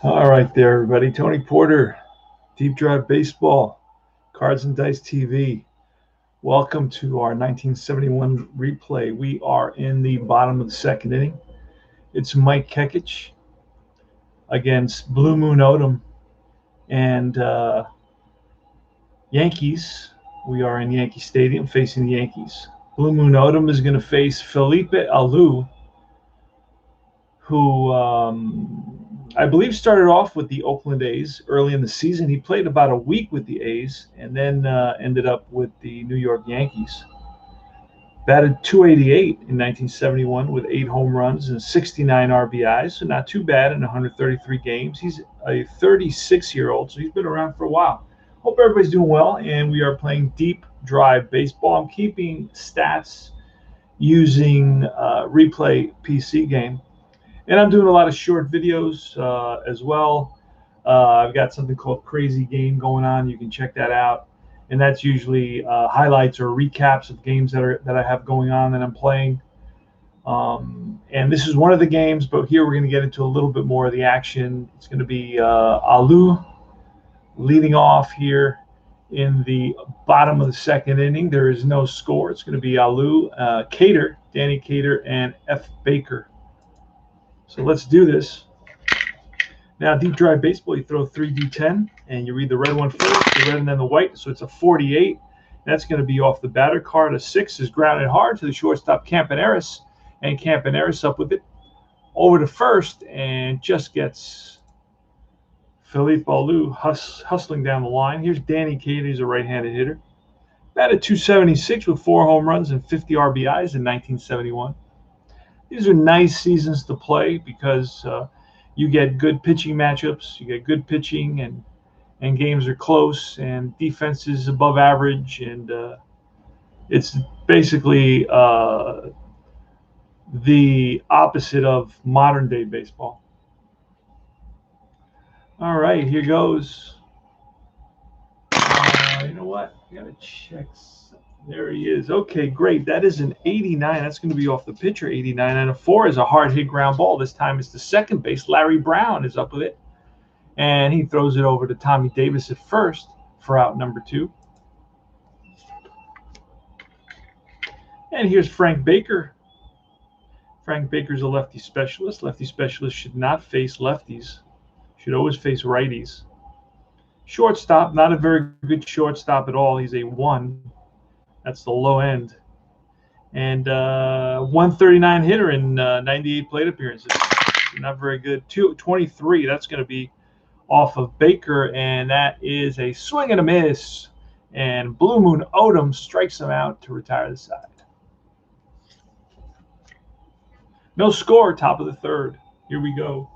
All right there, everybody. Tony Porter, Deep Drive Baseball, Cards and Dice TV. Welcome to our 1971 replay. We are in the bottom of the second inning. It's Mike Kekich against Blue Moon Odom and Yankees. We are in Yankee Stadium facing the Yankees. Blue Moon Odom is going to face Felipe Alou, who I believe started off with the Oakland A's early in the season. He played about a week with the A's and then ended up with the New York Yankees. Batted .288 in 1971 with 8 home runs and 69 RBIs, so not too bad in 133 games. He's a 36-year-old, so he's been around for a while. Hope everybody's doing well, and we are playing Deep Drive Baseball. I'm keeping stats using Replay PC game. And I'm doing a lot of short videos as well. I've got something called Crazy Game going on. You can check that out. And that's usually highlights or recaps of games that I have going on that I'm playing. And this is one of the games, but here we're going to get into a little bit more of the action. It's going to be Alou leading off here in the bottom of the second inning. There is no score. It's going to be Alou, Cater, Danny Cater, and F. Baker. So let's do this. Now, Deep Drive Baseball, you throw 3D10, and you read the red one first, the red and then the white. So it's a 48. That's going to be off the batter card. A 6 is grounded hard to the shortstop, Campaneris. And Campaneris up with it over to first and just gets Felipe Alou hustling down the line. Here's Danny Cater, who's a right-handed hitter. Batted .276 with 4 home runs and 50 RBIs in 1971. These are nice seasons to play because you get good pitching matchups, you get good pitching, and games are close, and defense is above average, and it's basically the opposite of modern-day baseball. All right, here goes. You know what? I got to check. There he is. Okay, great. That is an 89. That's going to be off the pitcher, 89. And a 4 is a hard hit ground ball. This time it's the second base. Larry Brown is up with it. And he throws it over to Tommy Davis at first for out number 2. And here's Frank Baker. Frank Baker's a lefty specialist. Lefty specialists should not face lefties. Should always face righties. Shortstop, not a very good shortstop at all. He's a 1. That's the low end. And 139 hitter in 98 plate appearances. Not very good. 23, that's going to be off of Baker, and that is a swing and a miss. And Blue Moon Odom strikes him out to retire the side. No score, top of the third. Here we go.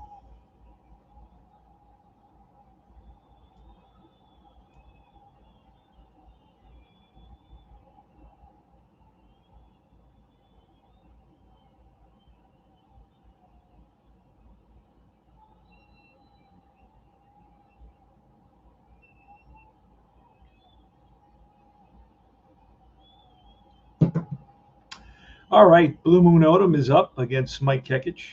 All right, Blue Moon Odom is up against Mike Kekich.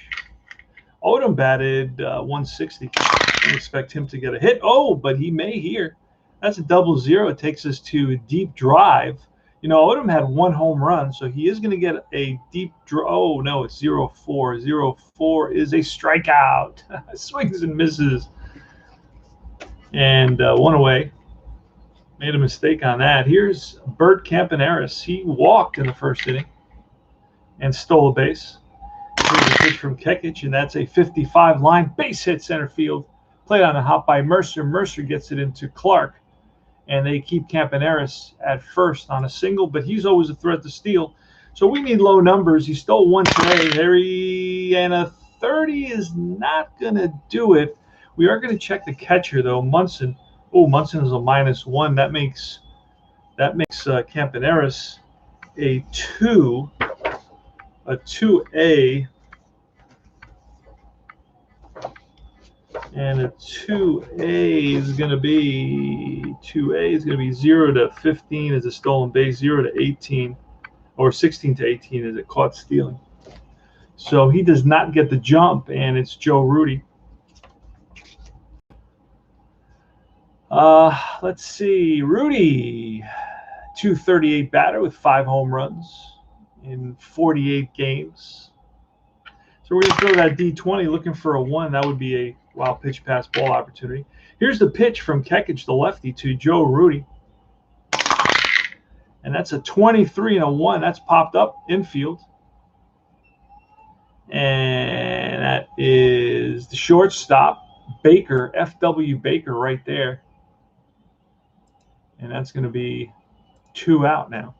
Odom batted 160. Don't expect him to get a hit. Oh, but he may here. That's a 0-0. It takes us to a deep drive. You know, Odom had 1 home run, so he is going to get a deep drive. Oh, no, it's 0-4. 0-4 is a strikeout. Swings and misses. And 1 away. Made a mistake on that. Here's Bert Campaneris. He walked in the first inning and stole a base. Here's a pitch from Kekich, and that's a 55 line base hit center field. Played on a hop by Mercer. Mercer gets it into Clark, and they keep Campaneris at first on a single, but he's always a threat to steal. So we need low numbers. He stole 1 today. And a 30 is not going to do it. We are going to check the catcher, though. Munson. Oh, Munson is a -1. That makes Campaneris a 2. A 2A, and a 2A is going to be 0 to 15 as a stolen base, 0 to 18, or 16 to 18 as a caught stealing. So he does not get the jump, and it's Joe Rudy. Let's see. Rudy, 238 batter with 5 home runs in 48 games. So we're going to throw that D20 looking for a 1. That would be a wild pitch pass ball opportunity. Here's the pitch from Kekich, the lefty, to Joe Rudy. And that's a 23 and a 1. That's popped up infield. And that is the shortstop, Baker, F.W. Baker right there. And that's going to be 2 out now.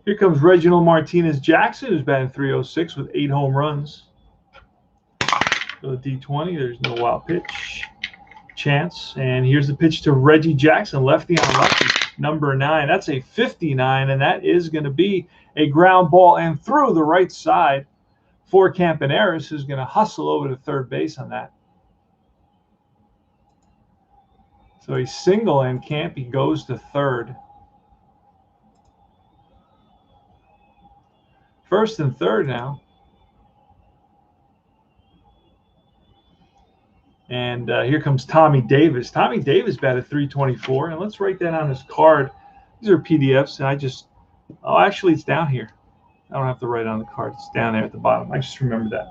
Here comes Reginald Martinez Jackson, who's batting .306 with 8 home runs. So the D20, there's no wild pitch chance. And here's the pitch to Reggie Jackson, lefty on lefty, number 9. That's a 59, and that is going to be a ground ball and through the right side for Campaneris, who's going to hustle over to third base on that. So a single, and Campy goes to third. First and third now. And here comes Tommy Davis. Tommy Davis batted .324. And let's write that on his card. These are PDFs. And oh, actually, it's down here. I don't have to write it on the card. It's down there at the bottom. I just remember that.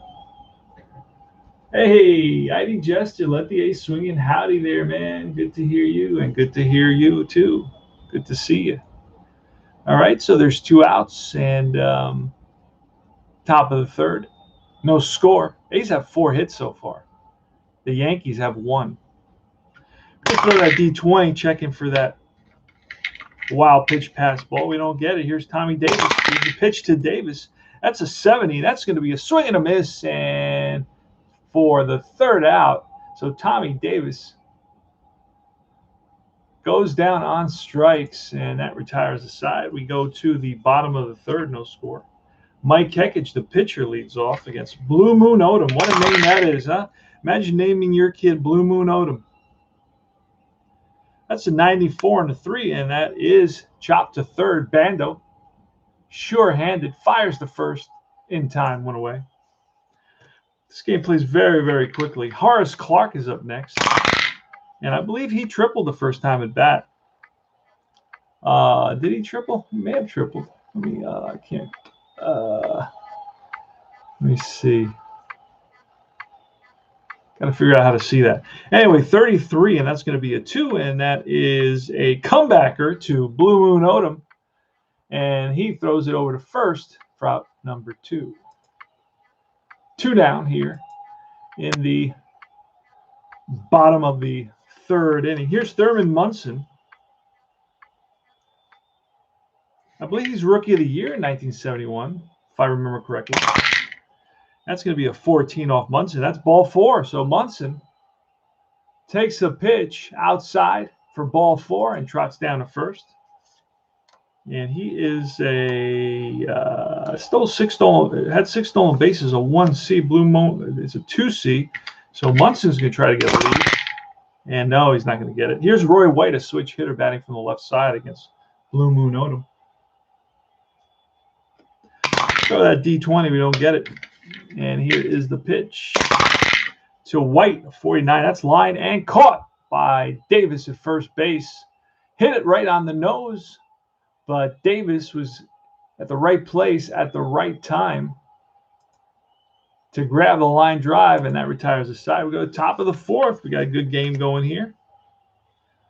Hey, ID Jester, let the ace swing in. Howdy there, man. Good to hear you, and good to hear you, too. Good to see you. All right, so there's 2 outs, and top of the third. No score. A's have 4 hits so far. The Yankees have 1. Let's throw that D20, checking for that wild pitch pass ball. We don't get it. Here's Tommy Davis. Here's the pitch to Davis. That's a 70. That's going to be a swing and a miss, and for the 3rd out. So Tommy Davis goes down on strikes, and that retires the side. We go to the bottom of the 3rd, no score. Mike Kekich, the pitcher, leads off against Blue Moon Odom. What a name that is, huh? Imagine naming your kid Blue Moon Odom. That's a 94 and a 3, and that is chopped to third. Bando, sure-handed, fires the first in time, went away. This game plays very, very quickly. Horace Clark is up next, and I believe he tripled the first time at bat. Did he triple? He may have tripled. Let me, I can't. Let me see. Got to figure out how to see that. Anyway, 33, and that's going to be a 2, and that is a comebacker to Blue Moon Odom, and he throws it over to first for out number 2. 2 down here in the bottom of the 3rd inning. Here's Thurman Munson. I believe he's Rookie of the Year in 1971, if I remember correctly. That's going to be a 14 off Munson. That's ball 4. So Munson takes a pitch outside for ball 4 and trots down to first. And he is had 6 stolen bases, a 1C. Blue Moon is a 2C. So Munson's going to try to get a lead. And no, he's not going to get it. Here's Roy White, a switch hitter, batting from the left side against Blue Moon Odom. Throw that D20, we don't get it. And here is the pitch to White, 49. That's line and caught by Davis at first base. Hit it right on the nose, but Davis was at the right place at the right time to grab the line drive, and that retires the side. We go to the top of the 4th. We got a good game going here.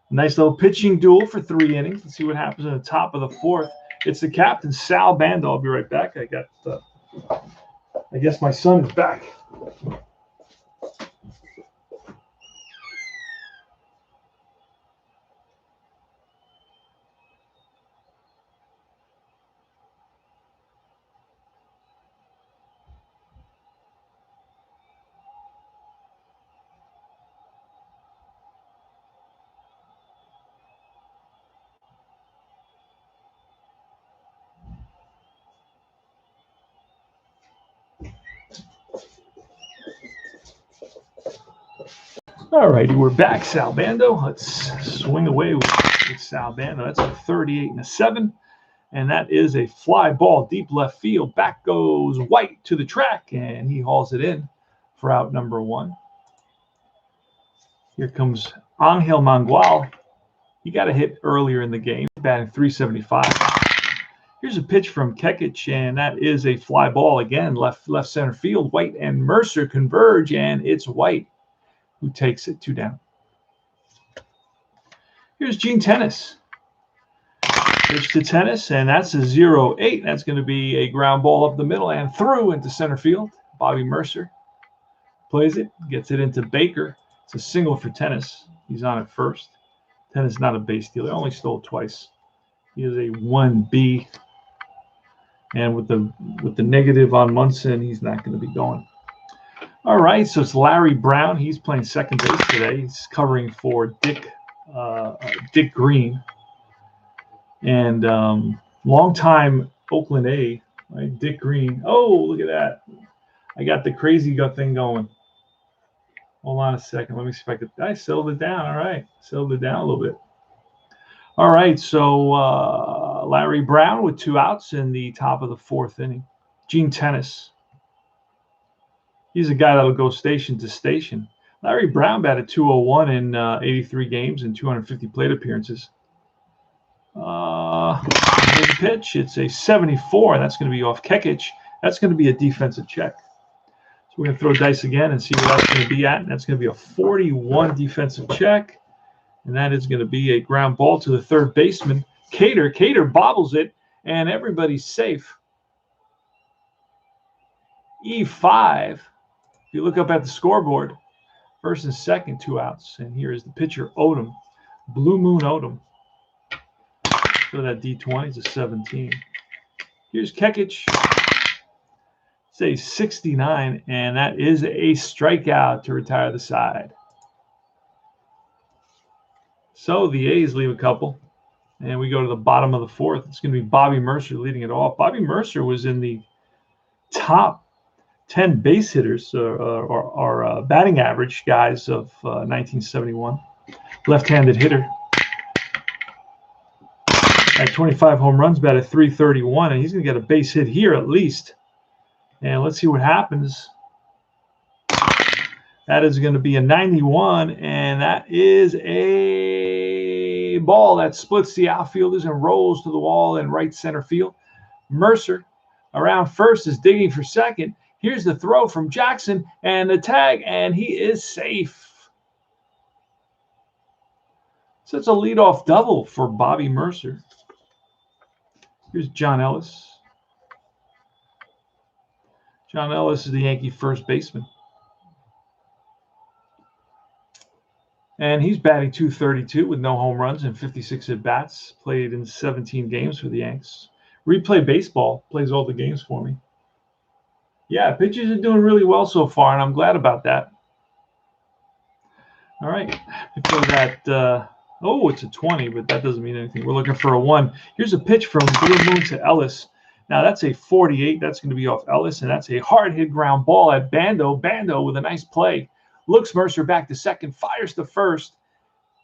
Nice little pitching duel for 3 innings. Let's see what happens in the top of the 4th. It's the captain, Sal Bando. I'll be right back. I guess my son is back. All righty, we're back, Sal Bando. Let's swing away with Sal Bando. That's a 38 and a 7, and that is a fly ball deep left field. Back goes White to the track, and he hauls it in for out number 1. Here comes Angel Mangual, he got a hit earlier in the game, batting .375. Here's a pitch from Kekich, and that is a fly ball again, left center field. White and Mercer converge, and it's White who takes it 2 down. Here's Gene Tennis. Pitch to Tennis, and that's a 0-8. That's going to be a ground ball up the middle and through into center field. Bobby Mercer plays it, gets it into Baker. It's a single for Tennis. He's on at first. Tennis not a base stealer, only stole twice. He is a 1B. And with the negative on Munson, he's not going to be going. All right, so it's Larry Brown. He's playing second base today. He's covering for Dick Green. And longtime Oakland A, right? Dick Green. Oh, look at that. I got the crazy gut thing going. Hold on a second. Let me see if I settled it down. All right. Settled it down a little bit. All right. So Larry Brown with 2 outs in the top of the 4th inning. Gene Tennis. He's a guy that'll go station to station. Larry Brown batted .201 in 83 games and 250 plate appearances. Here's a pitch. It's a 74. That's going to be off Kekich. That's going to be a defensive check. So we're going to throw dice again and see what that's going to be at. And that's going to be a 41 defensive check. And that is going to be a ground ball to the third baseman. Cater bobbles it, and everybody's safe. E5. If you look up at the scoreboard, first and second, 2 outs. And here is the pitcher, Odom. Blue Moon Odom. So that D20 is a 17. Here's Kekich. It's a 69, and that is a strikeout to retire the side. So the A's leave a couple, and we go to the bottom of the 4th. It's going to be Bobby Mercer leading it off. Bobby Mercer was in the top 10 base hitters or batting average guys of 1971. Left-handed hitter. At 25 home runs, batted .331, and he's going to get a base hit here at least. And let's see what happens. That is going to be a 91, and that is a ball that splits the outfielders and rolls to the wall in right center field. Mercer around first is digging for second. Here's the throw from Jackson and the tag, and he is safe. So it's a leadoff double for Bobby Mercer. Here's John Ellis. John Ellis is the Yankee first baseman. And he's batting .232 with no home runs and 56 at-bats. Played in 17 games for the Yanks. Replay Baseball plays all the games for me. Yeah, pitchers are doing really well so far, and I'm glad about that. All right. For that, it's a 20, but that doesn't mean anything. We're looking for a 1. Here's a pitch from Blue Moon to Ellis. Now, that's a 48. That's going to be off Ellis, and that's a hard-hit ground ball at Bando. Bando with a nice play. Looks Mercer back to second, fires to first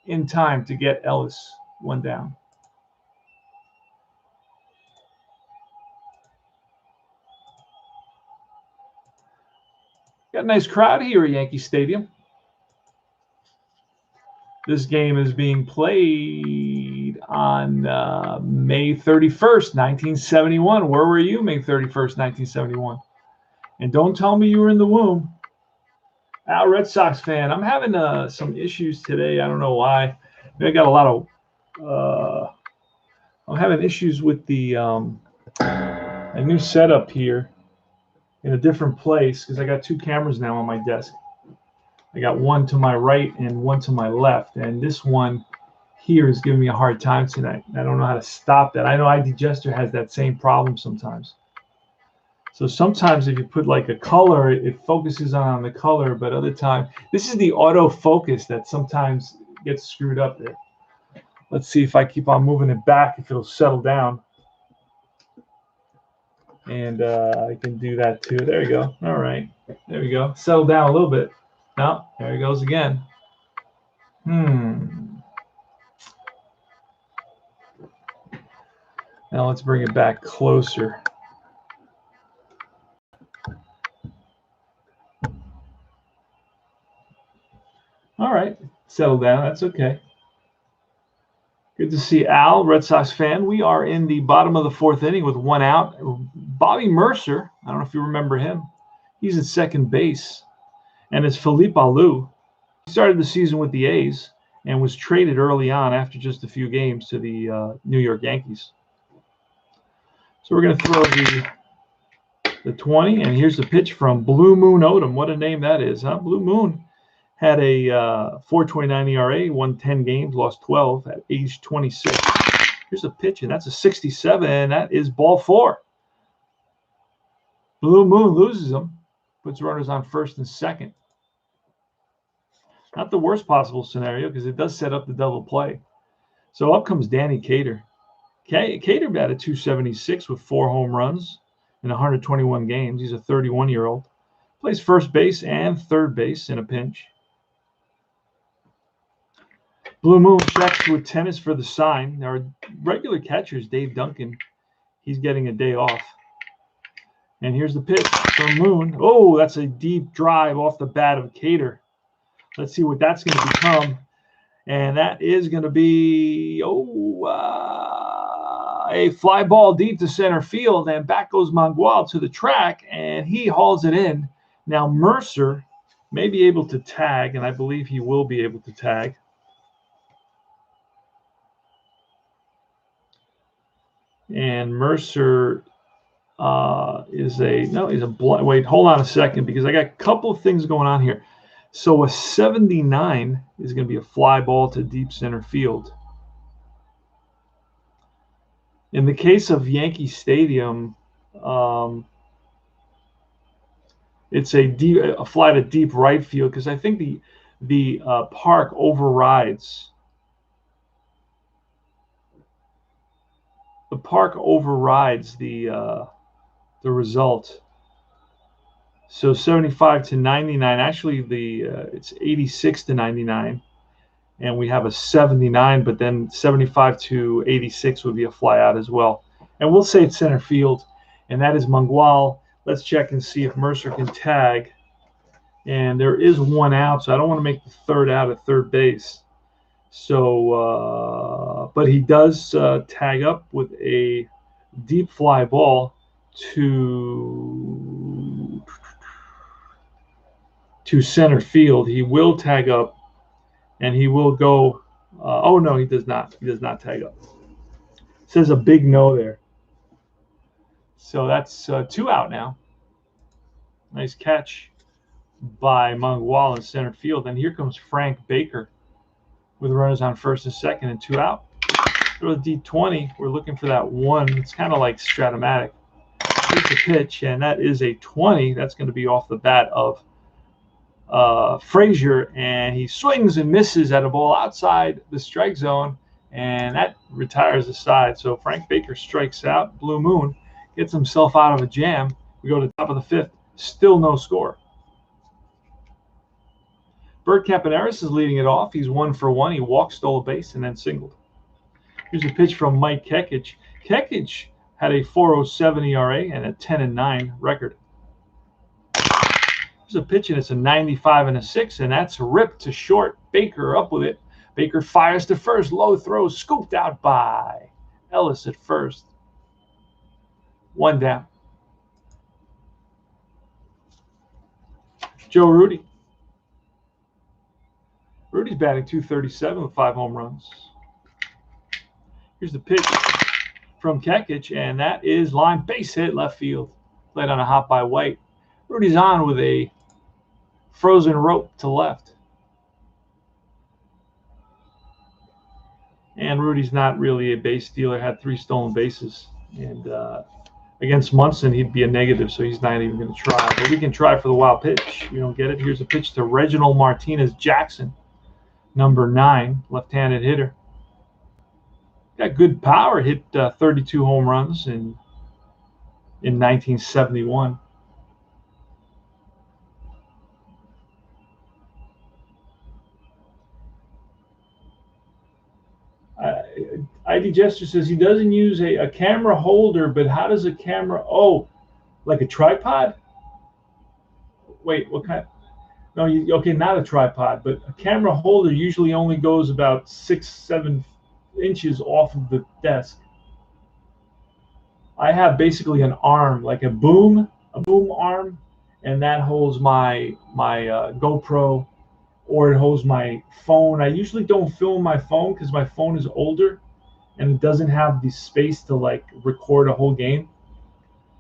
in time to get Ellis 1 down. Got a nice crowd here at Yankee Stadium. This game is being played on May 31st, 1971. Where were you May 31st, 1971? And don't tell me you were in the womb. Al, Red Sox fan. I'm having some issues today. I don't know why. I got a lot of I'm having issues with the a new setup here in a different place because I got 2 cameras now on my desk. I got one to my right and one to my left, and this one here is giving me a hard time tonight. I don't know how to stop that. I know ID Jester has that same problem sometimes. So sometimes if you put like a color, it focuses on the color, but other times, this is the autofocus that sometimes gets screwed up there. Let's see if I keep on moving it back, if it'll settle down. And I can do that too. There you go. All right. There we go. Settle down a little bit. No, there he goes again. Now let's bring it back closer. All right. Settle down. That's okay. Good to see Al, Red Sox fan. We are in the bottom of the fourth inning with one out. Bobby Mercer, I don't know if you remember him. He's at second base. And it's Felipe Alou. He started the season with the A's and was traded early on after just a few games to the New York Yankees. So we're going to throw the 20, and here's the pitch from Blue Moon Odom. What a name that is, huh? Blue Moon had a 4.29 ERA, won 10 games, lost 12 at age 26. Here's a pitch, and that's a 67, and that is ball 4. Blue Moon loses him, puts runners on first and second. Not the worst possible scenario because it does set up the double play. So up comes Danny Cater. Cater batted .276 with 4 home runs in 121 games. He's a 31-year-old. Plays first base and third base in a pinch. Blue Moon checks with tennis for the sign. Our regular catcher is Dave Duncan. He's getting a day off. And here's the pitch from Moon. Oh, that's a deep drive off the bat of Cater. Let's see what that's going to become. And that is going to be, a fly ball deep to center field. And back goes Mangual to the track, and he hauls it in. Now Mercer may be able to tag, and I believe he will be able to tag. And Mercer he's a blind. Wait, hold on a second, because I got a couple of things going on here. So a 79 is going to be a fly ball to deep center field. In the case of Yankee Stadium, it's a fly to deep right field, because I think the park overrides. The park overrides the result. So 75 to 99. Actually, it's 86 to 99, and we have a 79. But then 75 to 86 would be a fly out as well. And we'll say it's center field, and that is Mangual. Let's check and see if Mercer can tag. And there is one out, so I don't want to make the third out at third base. So, but he does tag up with a deep fly ball to center field. He will tag up, and he will go. Oh no, he does not. He does not tag up. It says a big no there. So that's 2 out now. Nice catch by Mangual in center field, and here comes Frank Baker with runners on first and second and 2 out. Throw the D20. We're looking for that 1. It's kind of like Stratomatic. Here's the pitch, and that is a 20. That's going to be off the bat of Frazier, and he swings and misses at a ball outside the strike zone, and that retires the side. So Frank Baker strikes out. Blue Moon gets himself out of a jam. We go to the top of the 5th. Still no score. Bert Campaneris is leading it off. He's 1 for 1. He walked, stole a base, and then singled. Here's a pitch from Mike Kekich. Kekich had a 4.07 ERA and a 10-9 record. Here's a pitch, and it's a 95 and a 6, and that's ripped to short. Baker up with it. Baker fires to first. Low throw, scooped out by Ellis at first. 1 down. Joe Rudy. Rudy's batting .237 with 5 home runs. Here's the pitch from Kekich, and that is line base hit left field. Played on a hop by White. Rudy's on with a frozen rope to left. And Rudy's not really a base stealer. Had 3 stolen bases. And against Munson, he'd be a negative, so he's not even going to try. But we can try for the wild pitch. You don't get it. Here's a pitch to Reginald Martinez Jackson, number 9, left-handed hitter. Got good power. Hit 32 home runs in 1971. ID Jester says he doesn't use a camera holder, but how does a camera? Oh, like a tripod? Wait, what kind? No, okay, not a tripod, but a camera holder usually only goes about 6-7 inches off of the desk. I have basically an arm, like a boom arm, and that holds my GoPro, or it holds my phone. I usually don't film my phone because my phone is older and it doesn't have the space to like record a whole game.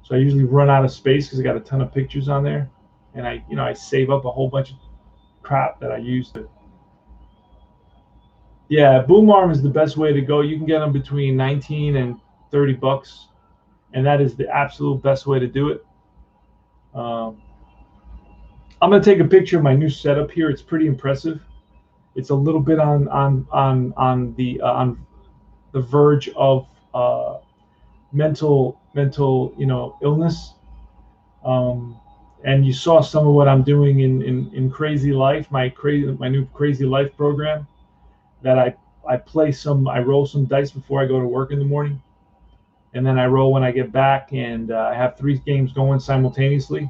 So I usually run out of space because I got a ton of pictures on there, and I save up a whole bunch of crap that I use to. Yeah, boom arm is the best way to go. You can get them between 19 and 30 bucks, and that is the absolute best way to do it. I'm going to take a picture of my new setup here. It's pretty impressive. It's a little bit on the verge of mental illness. And you saw some of what I'm doing in Crazy Life, my new Crazy Life program, that I roll some dice before I go to work in the morning, and then I roll when I get back, and I have 3 games going simultaneously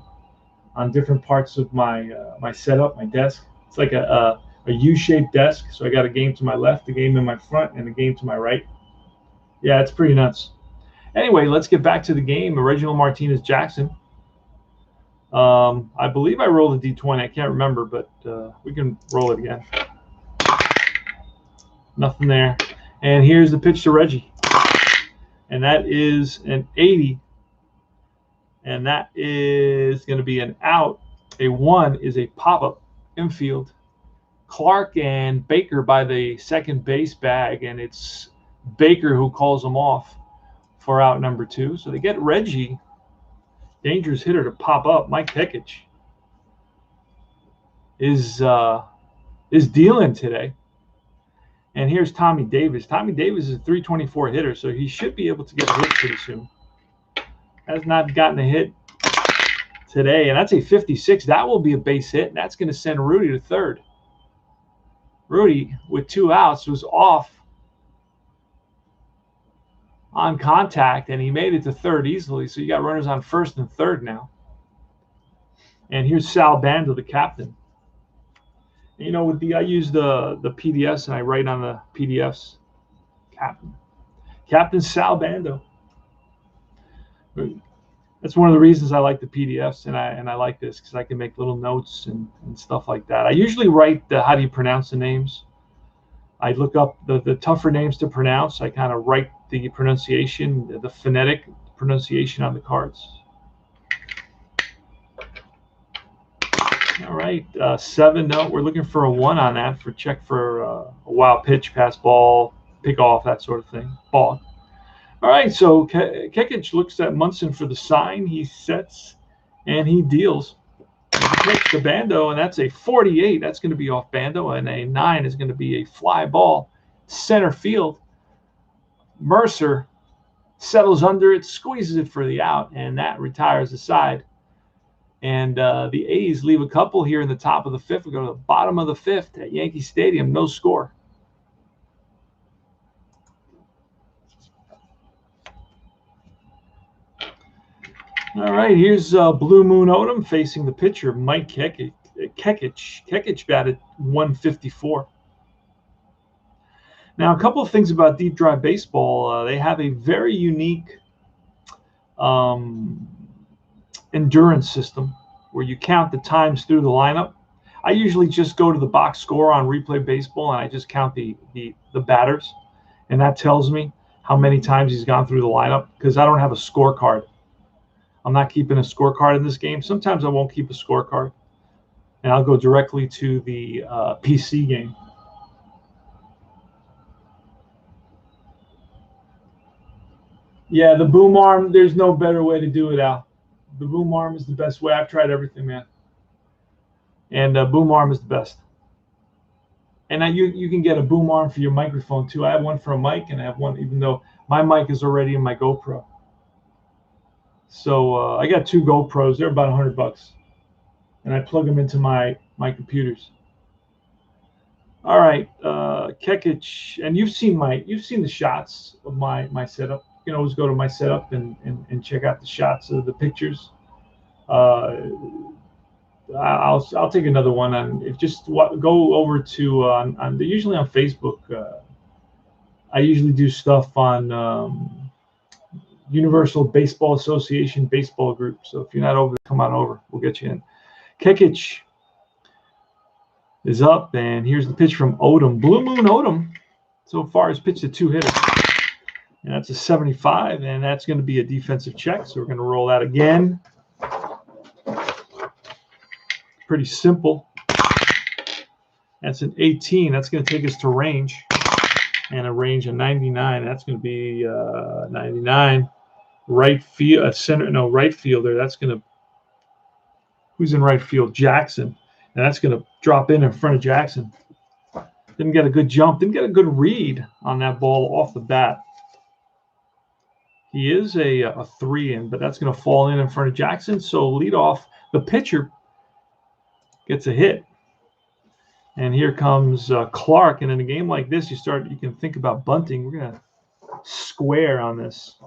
on different parts of my setup, my desk. It's like a U-shaped desk, so I got a game to my left, a game in my front, and a game to my right. Yeah, it's pretty nuts. Anyway, let's get back to the game. Reginald Martinez Jackson. I believe I rolled a D20. I can't remember, but we can roll it again. Nothing there. And here's the pitch to Reggie. And that is an 80. And that is going to be an out. A 1 is a pop-up infield. Clark and Baker by the second base bag, and it's Baker who calls them off for out number 2. So they get Reggie, dangerous hitter, to pop up. Mike Kekich is dealing today. And here's Tommy Davis. Tommy Davis is a 324 hitter, so he should be able to get a hit pretty soon. Has not gotten a hit today, and that's a 56. That will be a base hit, and that's going to send Rudy to third. Rudy, with 2 outs, was off on contact, and he made it to third easily. So you got runners on first and third now. And here's Sal Bando, the captain. You know, I use the PDFs, and I write on the PDFs. Captain Sal Bando. That's one of the reasons I like the PDFs, and I like this because I can make little notes and stuff like that. I usually write how do you pronounce the names. I look up the tougher names to pronounce. I kind of write the pronunciation, the phonetic pronunciation on the cards. All right, 7. No, we're looking for a 1 on that for check for a wild pitch, pass ball, pick off, that sort of thing. Ball. All right, so Kekich looks at Munson for the sign. He sets and he deals. He takes the Bando, and that's a 48. That's going to be off Bando, and a 9 is going to be a fly ball, center field. Mercer settles under it, squeezes it for the out, and that retires the side. And the A's leave a couple here in the top of the 5th. We go to the bottom of the 5th at Yankee Stadium. No score. All right, here's Blue Moon Odom facing the pitcher, Mike Kekich. Kekich batted 154. Now, a couple of things about deep drive baseball. They have a very unique endurance system where you count the times through the lineup. I usually just go to the box score on Replay Baseball, and I just count the batters, and that tells me how many times he's gone through the lineup because I don't have a scorecard. I'm not keeping a scorecard in this game. Sometimes I won't keep a scorecard, and I'll go directly to the PC game. Yeah, the boom arm, there's no better way to do it, Al. The boom arm is the best way. I've tried everything, man. And boom arm is the best. And you can get a boom arm for your microphone, too. I have one for a mic, and I have one, even though my mic is already in my GoPro. So I got 2 GoPros. They're about $100, and I plug them into my computers. All right, Kekich, and you've seen the shots of my setup. You can always go to my setup and check out the shots of the pictures. The I'll take another one on. If just go over to usually on Facebook. I usually do stuff on Universal Baseball Association baseball group. So if you're not over, come on over. We'll get you in. Kekich is up, and here's the pitch from Odom. Blue Moon Odom so far has pitched a 2-hitter. And that's a 75, and that's going to be a defensive check. So we're going to roll that again. Pretty simple. That's an 18. That's going to take us to range. And a range of 99. That's going to be 99. Right field, right fielder. That's going to. Who's in right field? Jackson. And that's going to drop in front of Jackson. Didn't get a good jump. Didn't get a good read on that ball off the bat. He is a 3-in, but that's going to fall in front of Jackson. So lead off. The pitcher gets a hit. And here comes Clark. And in a game like this, you can think about bunting. We're going to square on this.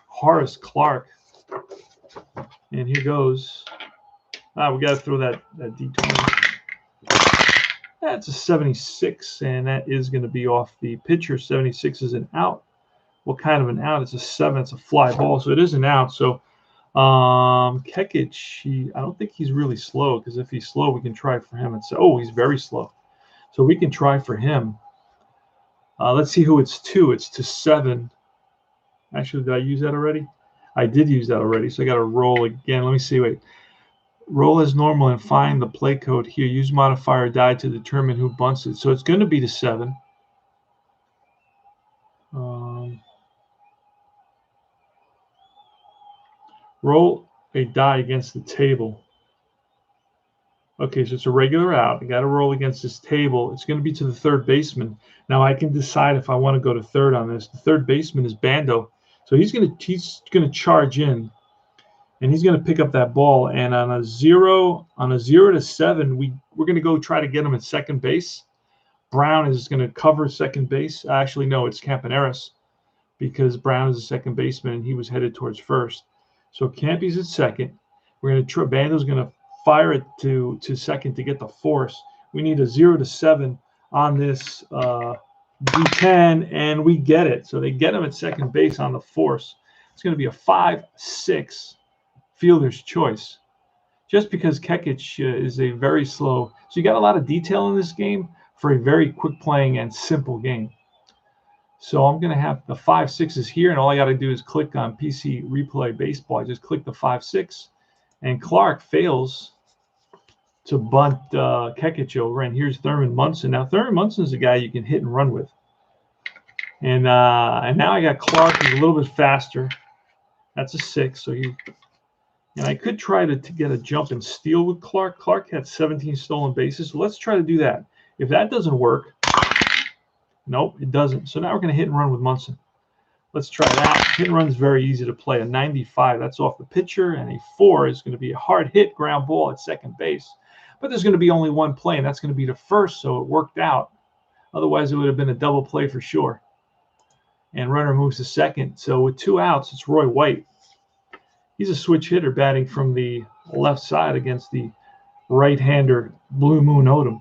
Horace Clark. And here goes. We got to throw that D20. That's a 76, and that is going to be off the pitcher. 76 is an out. What kind of an out? It's a 7. It's a fly ball, so it is an out. So Kekich, I don't think he's really slow, because if he's slow, we can try for him. He's very slow. So we can try for him. Let's see who it's to. It's to 7. Actually, did I use that already? I did use that already, so I got to roll again. Let me see. Wait. Roll as normal and find the play code here. Use modifier die to determine who bunts it. So it's going to be to 7. Roll a die against the table. Okay, so it's a regular out. I got to roll against this table. It's going to be to the third baseman. Now I can decide if I want to go to third on this. The third baseman is Bando, so he's going to charge in, and he's going to pick up that ball. And on a 0 to 7, we're going to go try to get him at second base. Brown is going to cover second base. Actually, no, it's Campaneris, because Brown is a second baseman and he was headed towards first. So Campy's at second. We're going to Bando's going to fire it to second to get the force. We need a 0 to 7 on this D10, and we get it. So they get him at second base on the force. It's going to be a 5-6 fielder's choice. Just because Kekich is a very slow. So you got a lot of detail in this game for a very quick playing and simple game. So I'm going to have the 5-6s here, and all I got to do is click on PC Replay Baseball. I just click the 5-6, and Clark fails to bunt Kekich over. And here's Thurman Munson. Now, Thurman Munson is a guy you can hit and run with. And now I got Clark, who's a little bit faster. That's a 6. And I could try to get a jump and steal with Clark. Clark had 17 stolen bases. So let's try to do that. If that doesn't work, nope, it doesn't. So now we're going to hit and run with Munson. Let's try that. Hit and run is very easy to play. A 95, that's off the pitcher, and a 4 is going to be a hard hit ground ball at second base. But there's going to be only one play, and that's going to be to first, so it worked out. Otherwise, it would have been a double play for sure. And runner moves to second. So with 2 outs, it's Roy White. He's a switch hitter batting from the left side against the right-hander Blue Moon Odom.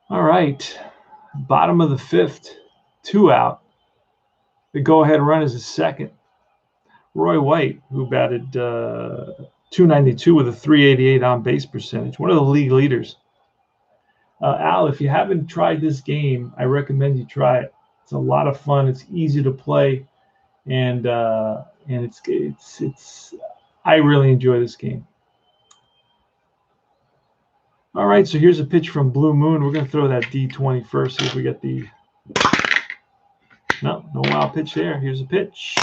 All right, bottom of the 5th, 2 out. The go-ahead run is a second. Roy White, who batted .292 with a .388 on-base percentage, one of the league leaders. Al, if you haven't tried this game, I recommend you try it. It's a lot of fun. It's easy to play, and it's. I really enjoy this game. All right, so here's a pitch from Blue Moon. We're going to throw that D20 first, see if we get the. No wild pitch there. Here's a pitch,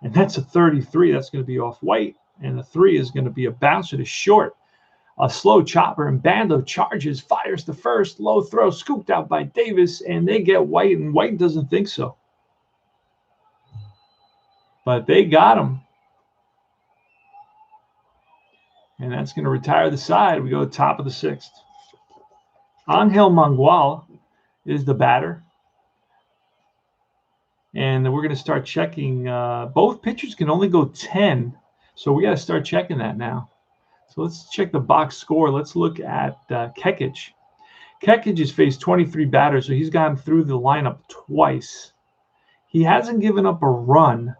and that's a 33. That's going to be off White, and the 3 is going to be a bouncer to short. A slow chopper, and Bando charges, fires to first, low throw, scooped out by Davis, and they get White, and White doesn't think so. But they got him. And that's going to retire the side. We go top of the 6th. Angel Mangual is the batter. And we're going to start checking. Both pitchers can only go 10. So we got to start checking that now. So let's check the box score. Let's look at Kekich. Kekich has faced 23 batters, so he's gone through the lineup twice. He hasn't given up a run.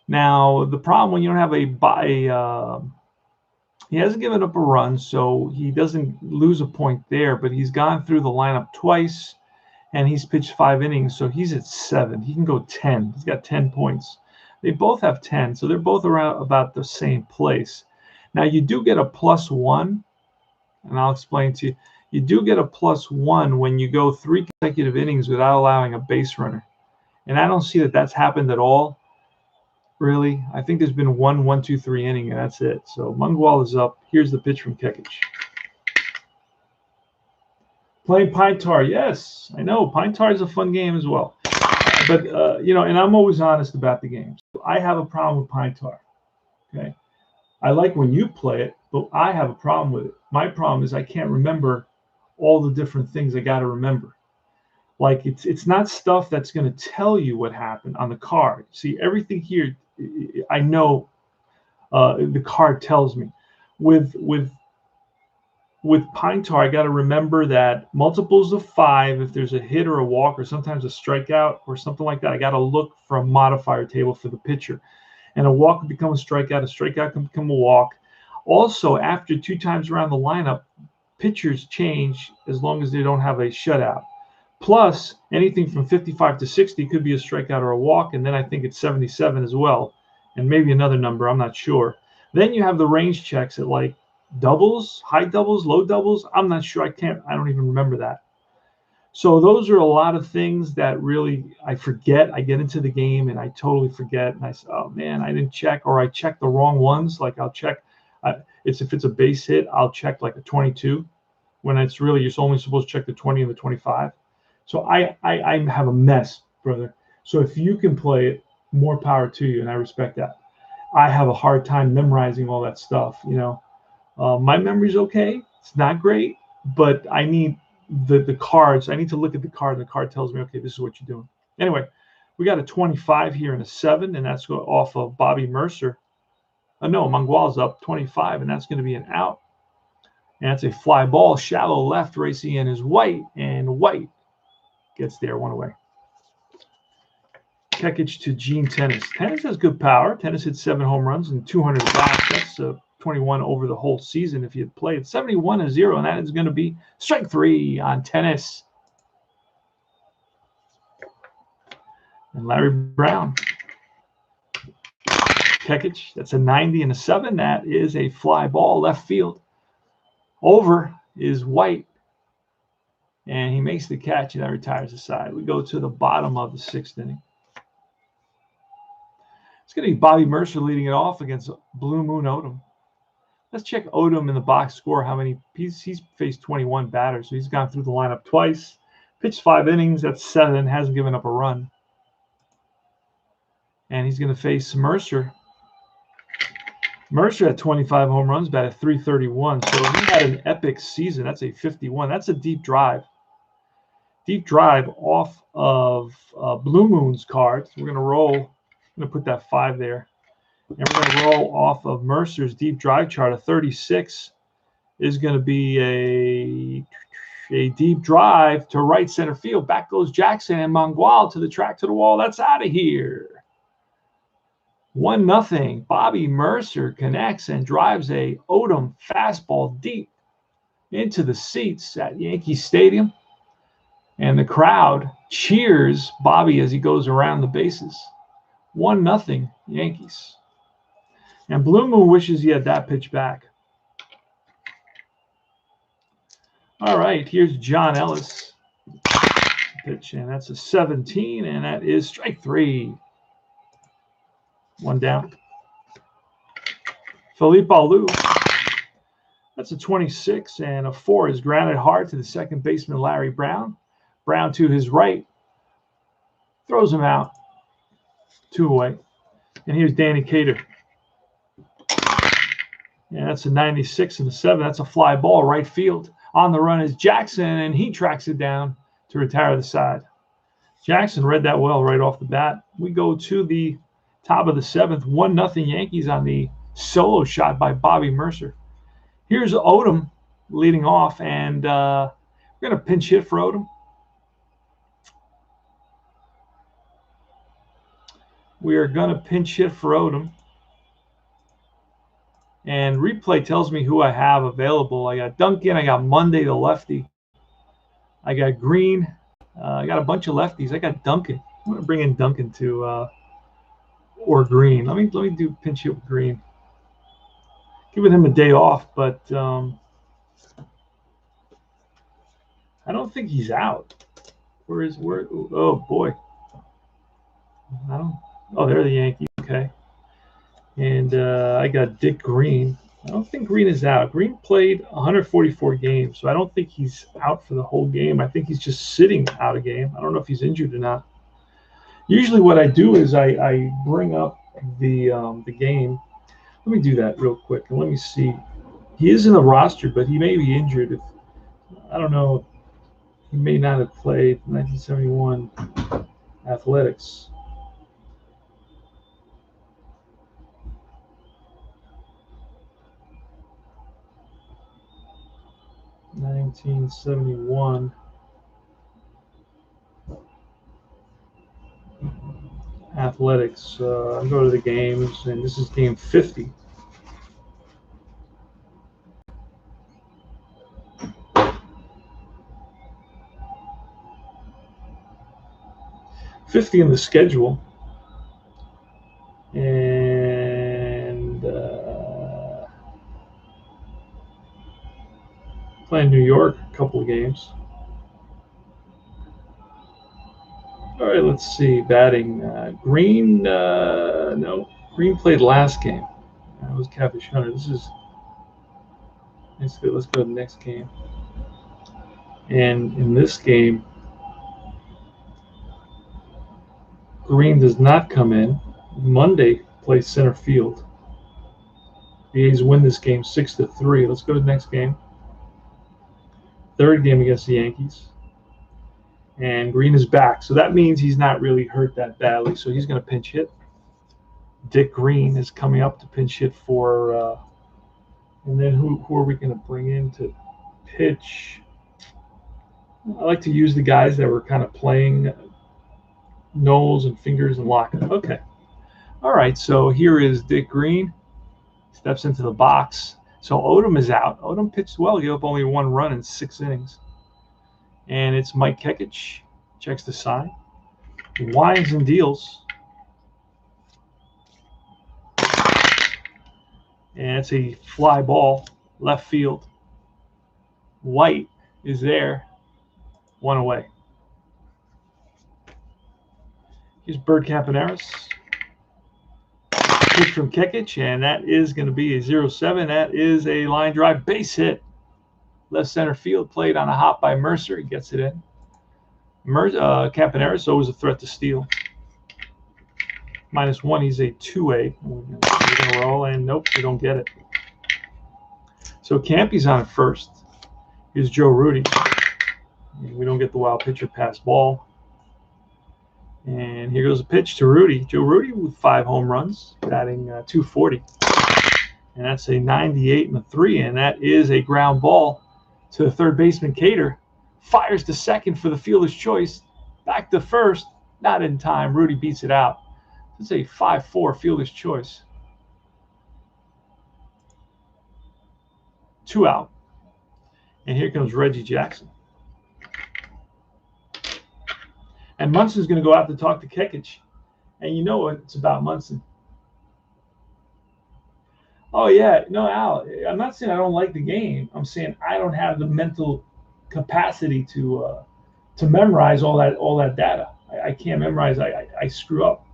Now, the problem when you don't have he hasn't given up a run, so he doesn't lose a point there, but he's gone through the lineup twice, and he's pitched 5 innings, so he's at 7. He can go 10. He's got 10 points. They both have 10, so they're both around about the same place. Now, you do get a +1, and I'll explain to you. You do get a +1 when you go 3 consecutive innings without allowing a base runner. And I don't see that that's happened at all, really. I think there's been 1, 2, 3 inning, and that's it. So Mungwall is up. Here's the pitch from Kekich. Playing Pine Tar, yes. I know, Pine Tar is a fun game as well. But, and I'm always honest about the games. I have a problem with Pine Tar, okay? I like when you play it, but I have a problem with it. My problem is I can't remember all the different things I got to remember. Like it's not stuff that's going to tell you what happened on the card. See, everything here, I know the card tells me. With Pine Tar, I got to remember that multiples of 5, if there's a hit or a walk or sometimes a strikeout or something like that, I got to look for a modifier table for the pitcher. And a walk can become a strikeout can become a walk. Also, after 2 times around the lineup, pitchers change as long as they don't have a shutout. Plus, anything from 55 to 60 could be a strikeout or a walk, and then I think it's 77 as well, and maybe another number, I'm not sure. Then you have the range checks at like doubles, high doubles, low doubles. I'm not sure. I don't even remember that. So those are a lot of things that really I forget. I get into the game and I totally forget, and I say, oh man, I didn't check, or I checked the wrong ones. Like I'll check, if it's a base hit, I'll check like a 22, when it's really you're only supposed to check the 20 and the 25. So I have a mess, brother. So if you can play it, more power to you, and I respect that. I have a hard time memorizing all that stuff. My memory's okay. It's not great, but I need the cards. I need to look at the card, and the card tells me, okay, this is what you're doing. Anyway, we got a 25 here and a 7, and that's off of Bobby Mercer. No, Mungwall's up 25, and that's going to be an out. And that's a fly ball, shallow left. Racing in is White, and White gets there, 1 away. Kekich to Gene Tennis. Tennis has good power. Tennis hit 7 home runs and 200 bats. That's 21 over the whole season if he had played. 71-0, and that is going to be strike 3 on Tennis. And Larry Brown. Kekich, that's a 90 and a 7. That is a fly ball left field. Over is White, and he makes the catch, and that retires the side. We go to the bottom of the 6th inning. It's going to be Bobby Mercer leading it off against Blue Moon Odom. Let's check Odom in the box score. How many? He's faced 21 batters, so he's gone through the lineup twice. Pitched 5 innings. That's 7. Hasn't given up a run. And he's going to face Mercer. Mercer had 25 home runs, batted .331. So he had an epic season. That's a 51. That's a deep drive. Deep drive off of Blue Moon's card. So we're going to roll. I'm going to put that 5 there. And we're going to roll off of Mercer's deep drive chart. A 36 is going to be a deep drive to right center field. Back goes Jackson, and Mungwall to the track to the wall. That's out of here. 1-0. Bobby Mercer connects and drives a Odom fastball deep into the seats at Yankee Stadium. And the crowd cheers Bobby as he goes around the bases. 1-0 Yankees. And Blue Moon wishes he had that pitch back. All right, here's John Ellis. Pitch, and that's a 17, and that is strike 3. 1 down. Philippe Alou. That's a 26, and a 4 is grounded hard to the second baseman, Larry Brown. Brown to his right. Throws him out. 2 away. And here's Danny Cater. And that's a 96 and a 7. That's a fly ball right field. On the run is Jackson, and he tracks it down to retire the side. Jackson read that well right off the bat. We go to the Top of the 7th, 1-0 Yankees on the solo shot by Bobby Mercer. Here's Odom leading off, and we're going to pinch hit for Odom. We are going to pinch hit for Odom. And replay tells me who I have available. I got Duncan. I got Monday, the lefty. I got Green. I got a bunch of lefties. I got Duncan. I'm going to bring in Duncan to or Green. Let me do pinch hit with Green. Giving him a day off, but I don't think he's out. Where? Oh boy. Oh, they're the Yankees. Okay. And I got Dick Green. I don't think Green is out. Green played 144 games, so I don't think he's out for the whole game. I think he's just sitting out a game. I don't know if he's injured or not. Usually what I do is I bring up the game. Let me do that real quick, and let me see. He is in the roster, but he may be injured. I don't know. He may not have played 1971 Athletics. (1971) Athletics. I'll go to the games, and this is game 50. In the schedule, and playing New York a couple of games. All right, let's see. Batting. Green. No, Green played last game. That was Cavish Hunter. This is. Let's go to the next game. And in this game, Green does not come in. Monday plays center field. The A's win this game 6-3. Let's go to the next game. Third game against the Yankees. And Green is back. So that means he's not really hurt that badly. So he's going to pinch hit. Dick Green is coming up to pinch hit for and then who are we going to bring in to pitch? I like to use the guys that were kind of playing Knowles and Fingers and Lockett. Okay. All right. So here is Dick Green. Steps into the box. So Odom is out. Odom pitched well. He gave up only 1 run in 6 innings. And it's Mike Kekich. Checks the sign. Winds and deals. And it's a fly ball, left field. White is there. 1 away. Here's Bert Campaneris. Pitch from Kekich, and that is going to be a 0-7. That is a line drive base hit. Left center field, played on a hop by Mercer. He gets it in. Campaneris always a threat to steal. -1, he's a 2A. We're going to roll, and nope, we don't get it. So Campy's on at first. Here's Joe Rudy. We don't get the wild pitcher pass ball. And here goes a pitch to Rudy. Joe Rudy with 5 home runs, batting .240. And that's a 98-3, and that is a ground ball to the third baseman, Cater. Fires to second for the fielder's choice. Back to first. Not in time. Rudy beats it out. It's a 5-4 fielder's choice. 2 out. And here comes Reggie Jackson. And Munson's going to go out to talk to Kekich. And you know what it's about Munson. Oh, yeah. No, Al, I'm not saying I don't like the game. I'm saying I don't have the mental capacity to memorize all that data. I can't memorize. I screw up.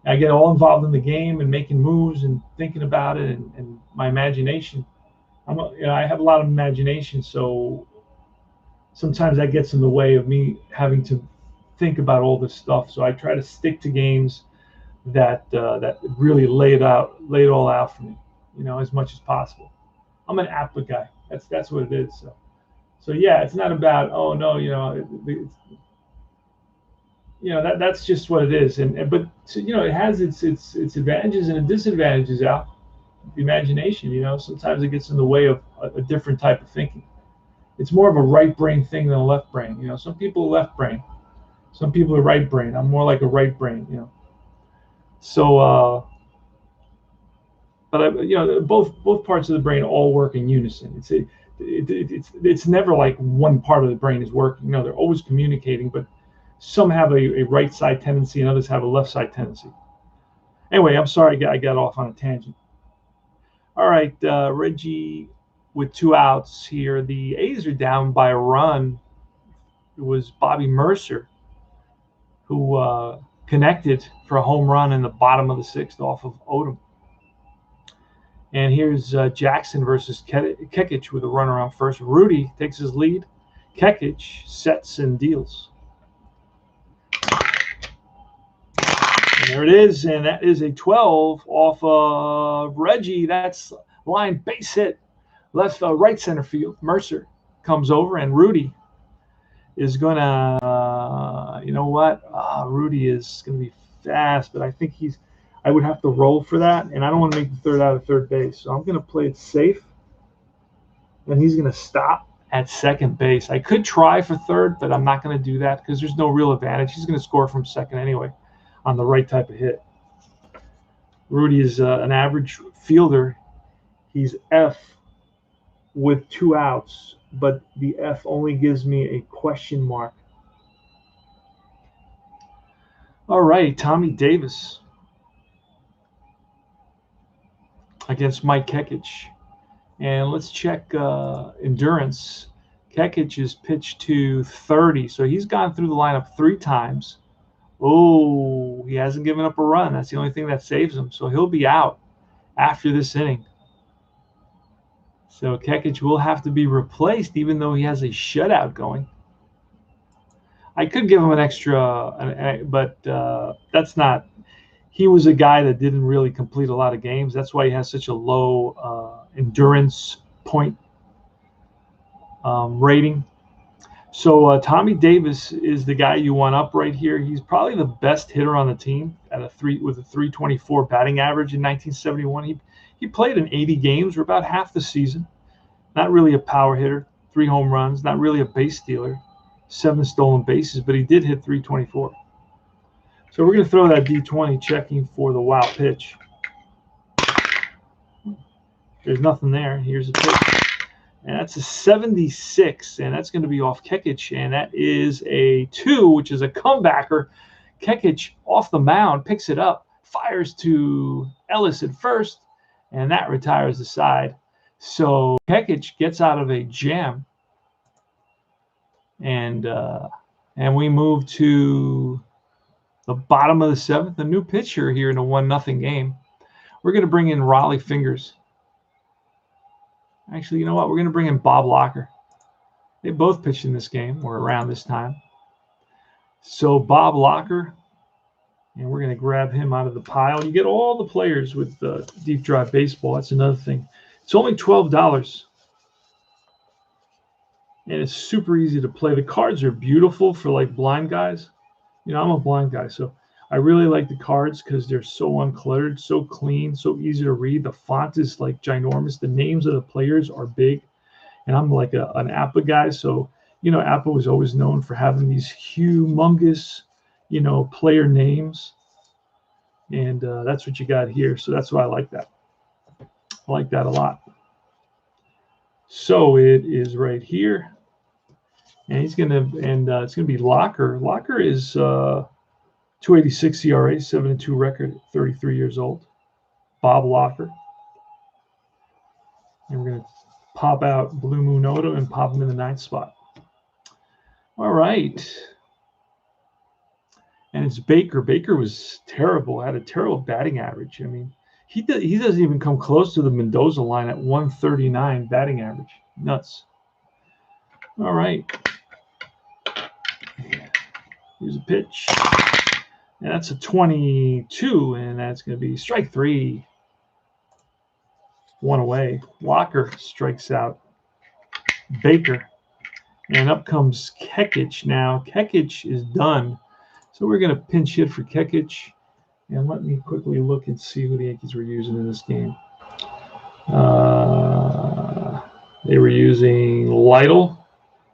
I get all involved in the game and making moves and thinking about it, and my imagination. I have a lot of imagination, so sometimes that gets in the way of me having to think about all this stuff. So I try to stick to games that really lay it all out for me, as much as possible. I'm an APA guy. That's what it is. So yeah, it's not about, oh no, you know, that's just what it is. But you know, it has its advantages and disadvantages. Out the imagination, you know, sometimes it gets in the way of a different type of thinking. It's more of a right brain thing than a left brain. You know, some people are left brain, some people are right brain. I'm more like a right brain. You know, so but you know, both parts of the brain all work in unison. It's never like one part of the brain is working. You know, they're always communicating, but some have a right side tendency and others have a left side tendency. Anyway, I'm sorry I got off on a tangent. All right, Reggie with 2 outs here. The A's are down by a run. It was Bobby Mercer who connected for a home run in the bottom of the 6th off of Odom. And here's Jackson versus Kekich with a runner on first. Rudy takes his lead. Kekich sets and deals. And there it is, and that is a 12 off of Reggie. That's line base hit, left right center field. Mercer comes over, and Rudy is gonna, you know what? Rudy is gonna be fast, but I think I would have to roll for that, and I don't want to make the third out of third base, so I'm gonna play it safe. And he's gonna stop at second base. I could try for third, but I'm not gonna do that because there's no real advantage. He's gonna score from second anyway on the right type of hit. Rudy is an average fielder. He's F with 2 outs, but the F only gives me a question mark. All right, Tommy Davis against Mike Kekich. And let's check endurance. Kekich is pitched to 30, so he's gone through the lineup 3 times. Oh, he hasn't given up a run. That's the only thing that saves him. So he'll be out after this inning. So Kekich will have to be replaced, even though he has a shutout going. I could give him an extra, but that's not. He was a guy that didn't really complete a lot of games. That's why he has such a low endurance point rating. So Tommy Davis is the guy you want up right here. He's probably the best hitter on the team with a 324 batting average in 1971. He played in 80 games, or about half the season. Not really a power hitter, 3 home runs, not really a base stealer, 7 stolen bases, but he did hit 324. So we're going to throw that D20, checking for the wild pitch. There's nothing there. Here's a pitch. And that's a 76, and that's going to be off Kekich, and that is a 2, which is a comebacker. Kekich off the mound, picks it up, fires to Ellis at first, and that retires the side. So Kekich gets out of a jam, and we move to the bottom of the 7th. A new pitcher here in a 1-0 game. We're going to bring in Raleigh Fingers. Actually, you know what? We're going to bring in Bob Locker. They both pitched in this game, or around this time. So Bob Locker, and we're going to grab him out of the pile. You get all the players with Deep Drive Baseball. That's another thing. It's only $12. And it's super easy to play. The cards are beautiful for like blind guys. You know, I'm a blind guy, so I really like the cards because they're so uncluttered, so clean, so easy to read. The font is like ginormous. The names of the players are big. And I'm like an APA guy. So, you know, APA was always known for having these humongous, you know, player names. And that's what you got here. So that's why I like that. I like that a lot. So it is right here. And he's going to, and it's going to be Locker. Locker is 286 ERA, 7-2 record, 33 years old. Bob Locker. And we're going to pop out Blue Moon Odo and pop him in the 9th spot. All right. And it's Baker. Baker was terrible, had a terrible batting average. I mean, he doesn't even come close to the Mendoza line at 139 batting average. Nuts. All right. Here's a pitch. And that's a 22, and that's going to be strike 3. 1 away. Locker strikes out Baker. And up comes Kekich now. Kekich is done. So we're going to pinch hit for Kekich. And let me quickly look and see who the Yankees were using in this game. They were using Lytle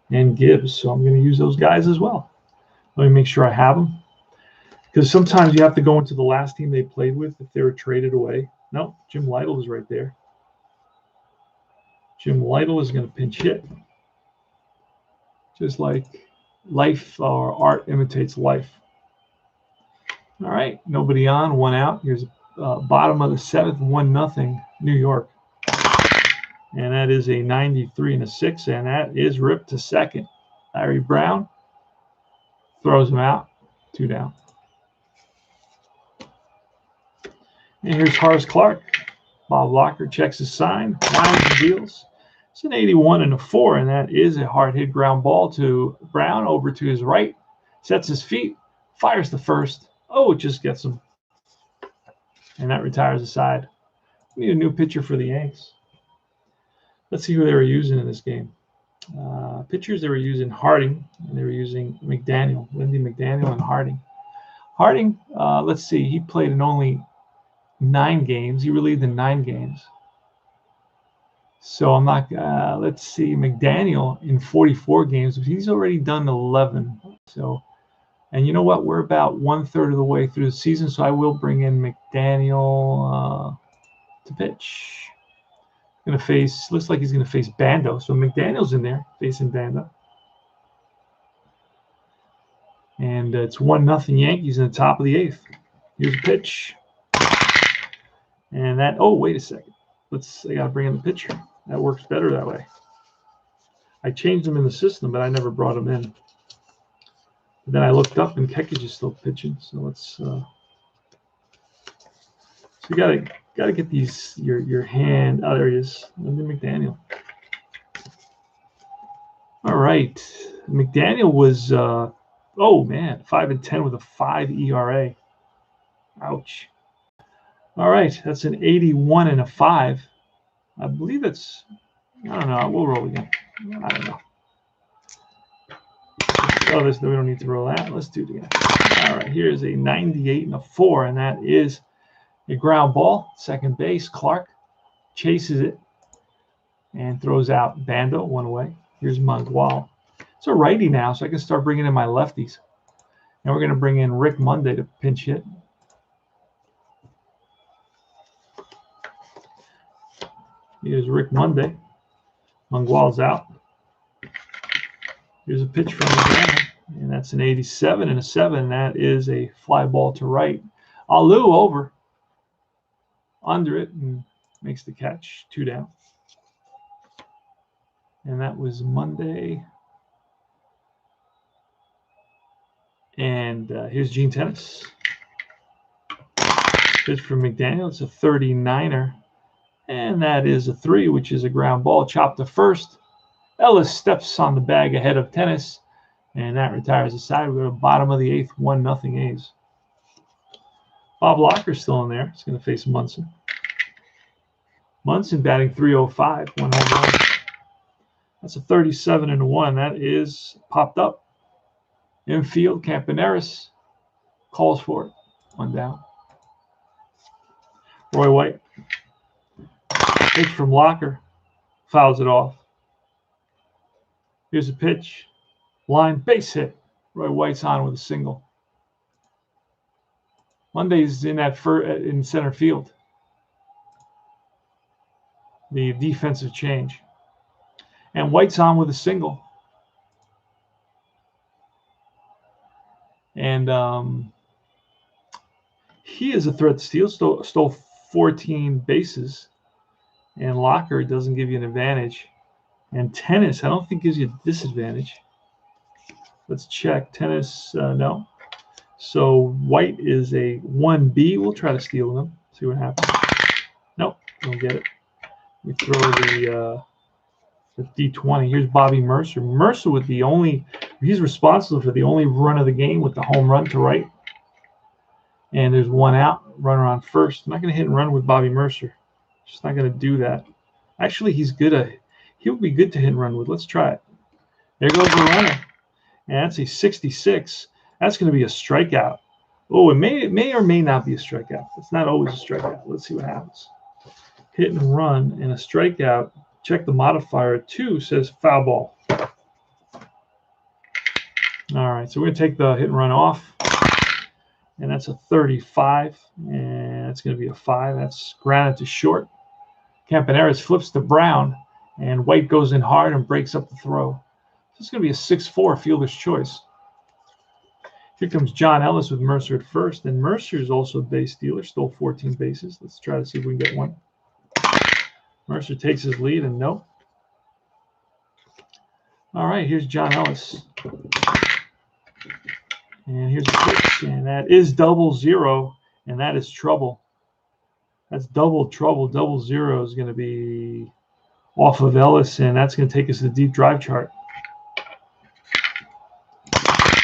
and Gibbs, so I'm going to use those guys as well. Let me make sure I have them. Because sometimes you have to go into the last team they played with if they were traded away. No, Jim Lytle is right there. Jim Lytle is going to pinch hit. Just like life or art imitates life. All right, nobody on, one out. Here's bottom of the seventh, 1-0 New York. And that is a 93 and a 6, and that is ripped to second. Larry Brown throws him out, 2 down. And here's Horace Clark. Bob Locker checks his sign, lines and deals. It's an 81 and a 4, and that is a hard hit ground ball to Brown over to his right. Sets his feet, fires the first. Oh, it just gets him. And that retires the side. We need a new pitcher for the Yanks. Let's see who they were using in this game. Pitchers, they were using Harding, and they were using McDaniel, Lindy McDaniel and Harding. Harding, let's see, he played in only 9 games. He relieved in 9 games. So I'm not, let's see, McDaniel in 44 games. He's already done 11. So, and you know what? We're about 1/3 of the way through the season, so I will bring in McDaniel to pitch. Going to face, looks like he's going to face Bando. So McDaniel's in there facing Bando. And it's 1-0 Yankees in the top of the 8th. Here's a pitch. And that, oh, wait a second. I got to bring in the pitcher. That works better that way. I changed him in the system, but I never brought him in. Then I looked up and Kekich is still pitching. So let's, so you got to get these, your hand, oh, there he is, Lindy McDaniel. All right. McDaniel was, oh man, 5-10 with a 5 ERA. Ouch. All right, that's an 81 and a 5. I believe it's, I don't know. We'll roll again. I don't know. Oh, we don't need to roll that. Let's do it again. All right, here's a 98 and a 4, and that is a ground ball. Second base, Clark chases it and throws out Bando, 1 away. Here's Mangual. It's a righty now, so I can start bringing in my lefties. And we're going to bring in Rick Monday to pinch hit. Here's Rick Monday. Mangual's out. Here's a pitch from the and that's an 87 and a 7. That is a fly ball to right. Alou over. Under it and makes the catch. 2 down. And that was Monday. And here's Gene Tennis. Pitch from McDaniel. It's a 39er. And that is a 3, which is a ground ball. Chopped to first. Ellis steps on the bag ahead of Tennis. And that retires the side. We're at the bottom of the 8th. 1-0 A's. Bob Locker's still in there. He's going to face Munson. Munson batting 305. 1 home run. That's a 37 and a 1. That is popped up. Infield, Campaneris calls for it. 1 down. Roy White. Pitch from Locker. Fouls it off. Here's a pitch. Line, base hit. Roy White's on with a single. Monday's in in center field. The defensive change. And White's on with a single. And he is a threat to steal. Stole 14 bases. And Locker doesn't give you an advantage. And Tennis, I don't think gives you a disadvantage. Let's check. Tennis, no. So White is a 1B. We'll try to steal them. See what happens. Nope, don't get it. We throw the D20. Here's Bobby Mercer. Mercer with the only, he's responsible for the only run of the game with the home run to right. And there's 1 out, runner on first. I'm not going to hit and run with Bobby Mercer. Just not going to do that. Actually, he'll be good to hit and run with. Let's try it. There goes the runner. And that's a 66. That's going to be a strikeout. Oh, it may or may not be a strikeout. It's not always a strikeout. Let's see what happens. Hit and run and a strikeout. Check the modifier. 2 says foul ball. All right, so we're going to take the hit and run off. And that's a 35. And that's going to be a 5. That's grounded to short. Campaneris flips to Brown. And White goes in hard and breaks up the throw. So it's going to be a 6-4 fielder's choice. Here comes John Ellis with Mercer at first. And Mercer is also a base stealer, stole 14 bases. Let's try to see if we can get one. Mercer takes his lead, and nope. All right, here's John Ellis. And here's the pitch, and that is 0-0, and that is trouble. That's double trouble. 0-0 is going to be off of Ellis, and that's going to take us to the deep drive chart.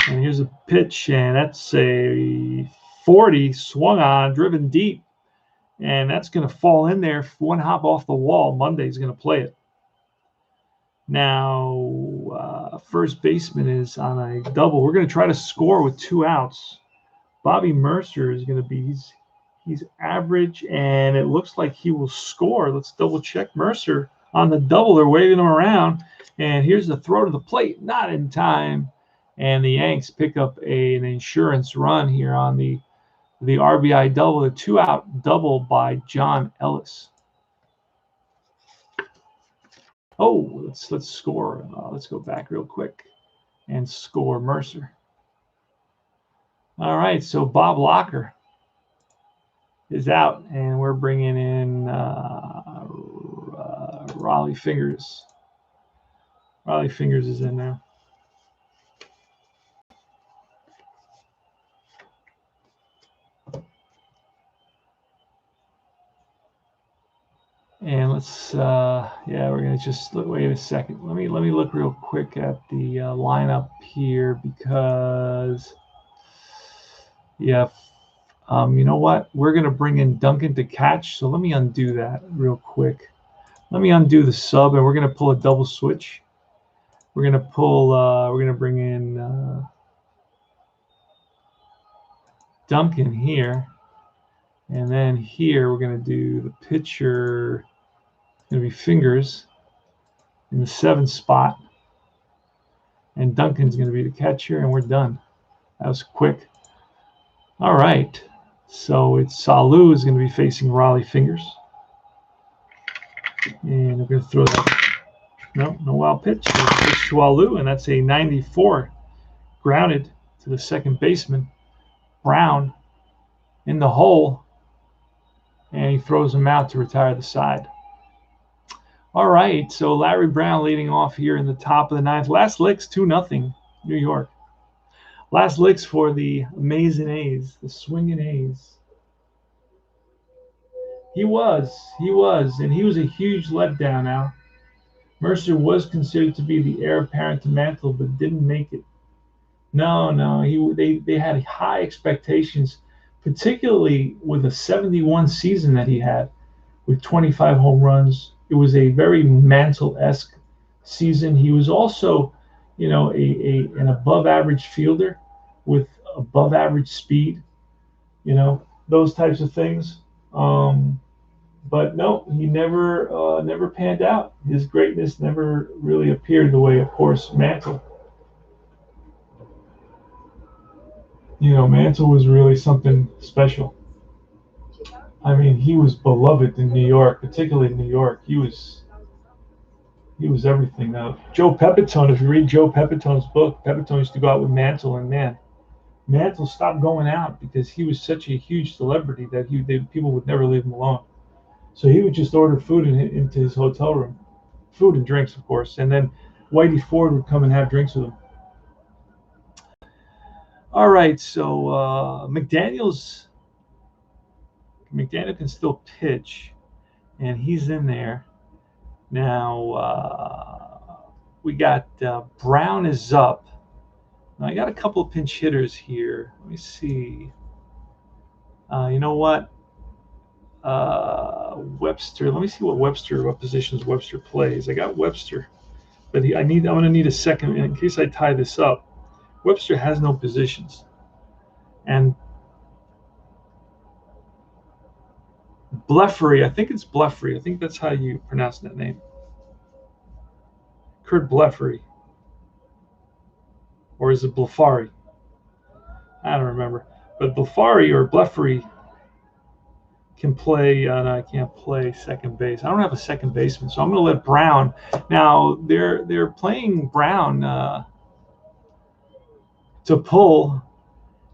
And here's a pitch, and that's a 40, swung on, driven deep. And that's going to fall in there. One hop off the wall. Monday's going to play it. Now, first baseman is on a double. We're going to try to score with 2 outs. Bobby Mercer is going to be, he's average, and it looks like he will score. Let's double check Mercer on the double. They're waving him around. And here's the throw to the plate. Not in time. And the Yanks pick up an insurance run here on the RBI double, the 2-out double by John Ellis. Oh, let's score. Let's go back real quick and score Mercer. All right, so Bob Locker is out, and we're bringing in Raleigh Fingers. Raleigh Fingers is in there. And let's, yeah, we're gonna just look. Wait a second. Let me look real quick at the lineup here because, yeah, you know what? We're gonna bring in Duncan to catch. So let me undo that real quick. Let me undo the sub, and we're gonna pull a double switch. We're gonna pull. We're gonna bring in Duncan here. And then here we're going to do the pitcher, going to be Fingers in the 7th spot. And Duncan's going to be the catcher, and we're done. That was quick. All right. So it's Salu is going to be facing Raleigh Fingers. And we're going to throw that. No wild pitch. Pitch to Salu, and that's a 94 grounded to the second baseman. Brown in the hole. And he throws him out to retire the side. All right, so Larry Brown leading off here in the top of the 9th. Last licks, 2-0, New York. Last licks for the amazing A's, the swinging A's. He was, and he was a huge letdown now. Mercer was considered to be the heir apparent to Mantle, but didn't make it. No, they had high expectations, particularly with a 71 season that he had with 25 home runs. It was a very Mantle-esque season. He was also, an above-average fielder with above-average speed, those types of things. But no, he never panned out. His greatness never really appeared the way, of course, Mantle. Mantle was really something special. I mean, he was beloved in New York, particularly in New York. He was everything. Now, Joe Pepitone, if you read Joe Pepitone's book, Pepitone used to go out with Mantle, and man, Mantle stopped going out because he was such a huge celebrity that people would never leave him alone. So he would just order food into his hotel room, food and drinks, of course, and then Whitey Ford would come and have drinks with him. All right, so McDaniel can still pitch, and he's in there. Now, we got Brown is up. Now, I got a couple of pinch hitters here. Let me see. You know what? Webster. Let me see what positions Webster plays. I got Webster, but I'm going to need a second in case I tie this up. Webster has no positions. and Blefary. I think it's Blefary. I think that's how you pronounce that name. Kurt Blefary. Or is it Blefary? I don't remember. But Blefary or Blefary can play, and I can't play second base. I don't have a second baseman, so I'm going to let Brown. Now they're playing Brown to pull.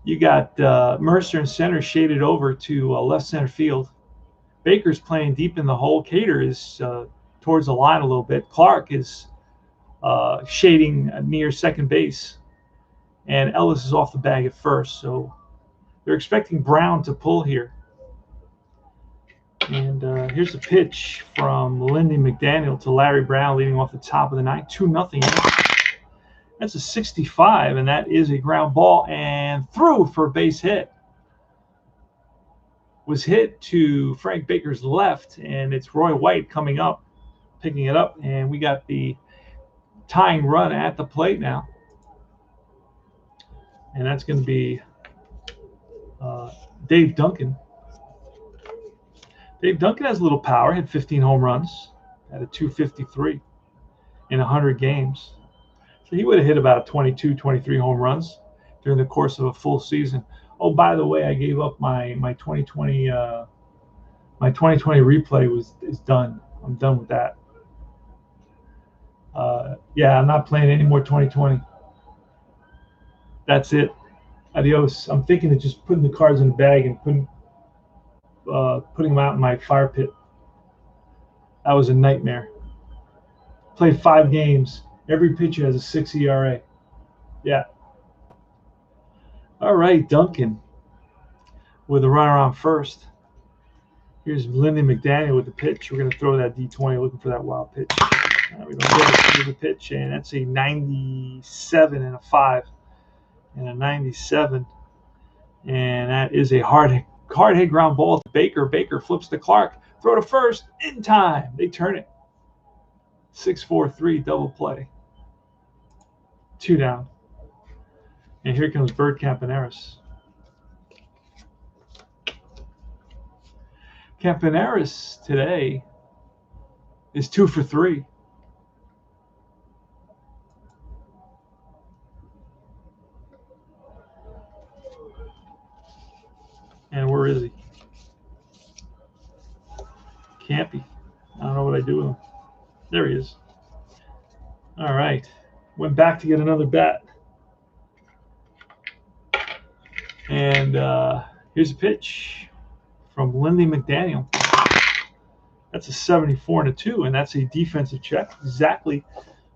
You got Mercer in center shaded over to left center field. Baker's playing deep in the hole. Cater is towards the line a little bit. Clark is shading near second base, and Ellis is off the bag at first. So they're expecting Brown to pull here. And here's a pitch from Lindy McDaniel to Larry Brown, leading off the top of the ninth, 2-0. That's a 65, and that is a ground ball and through for a base hit. Was hit to Frank Baker's left, and it's Roy White coming up, picking it up, and we got the tying run at the plate now. And that's going to be Dave Duncan. Dave Duncan has a little power, had 15 home runs, had a 253 in 100 games. So he would have hit about 22, 23 home runs during the course of a full season. Oh, by the way, I gave up my 2020 replay is done. I'm done with that. Yeah, I'm not playing any more 2020. That's it. Adios. I'm thinking of just putting the cards in a bag and putting them out in my fire pit. That was a nightmare. Played 5 games. Every pitcher has a 6 ERA. Yeah. All right, Duncan with a runner on first. Here's Lindy McDaniel with the pitch. We're going to throw that D20, looking for that wild pitch. We don't get it. Here's the pitch, and that's a 97 and a 5 and a 97. And that is a hard hit ground ball to Baker. Baker flips to Clark. Throw to first in time. They turn it. 6-4-3 double play. 2 down. And here comes Bert Campaneris. Campaneris today is 2 for 3. And where is he? Campy. I don't know what I do with him. There he is. All right. Went back to get another bat. And here's a pitch from Lindy McDaniel. That's a 74 and a 2, and that's a defensive check. Exactly.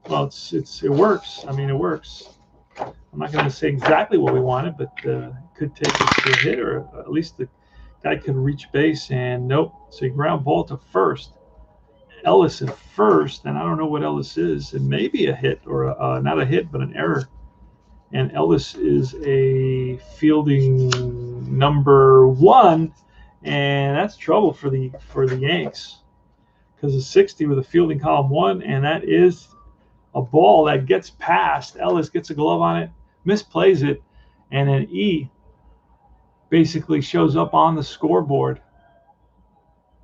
Well, it works. I mean, it works. I'm not going to say exactly what we wanted, but it could take us to a hit, or at least the guy could reach base. And nope, it's a ground ball to first. Ellis at first, and I don't know what Ellis is. It may be a hit, or not a hit, but an error. And Ellis is a fielding number 1, and that's trouble for the Yanks, because a 60 with a fielding column 1, and that is a ball that gets past. Ellis gets a glove on it, misplays it, and an E basically shows up on the scoreboard.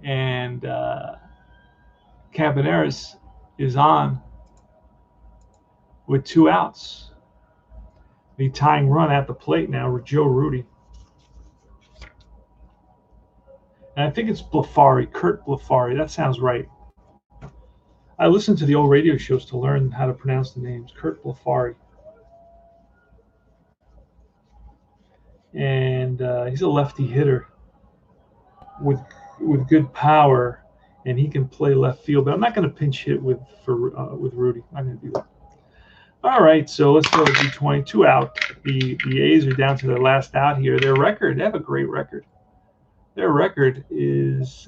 And Campaneris is on with 2 outs. The tying run at the plate now with Joe Rudy. And I think it's Blefary, Kurt Blefary. That sounds right. I listened to the old radio shows to learn how to pronounce the names. Kurt Blefary. And he's a lefty hitter with good power, and he can play left field. But I'm not going to pinch hit with Rudy. I'm not going to do that. All right, so let's go to D20. 2 out. The A's are down to their last out here. Their record, they have a great record. Their record is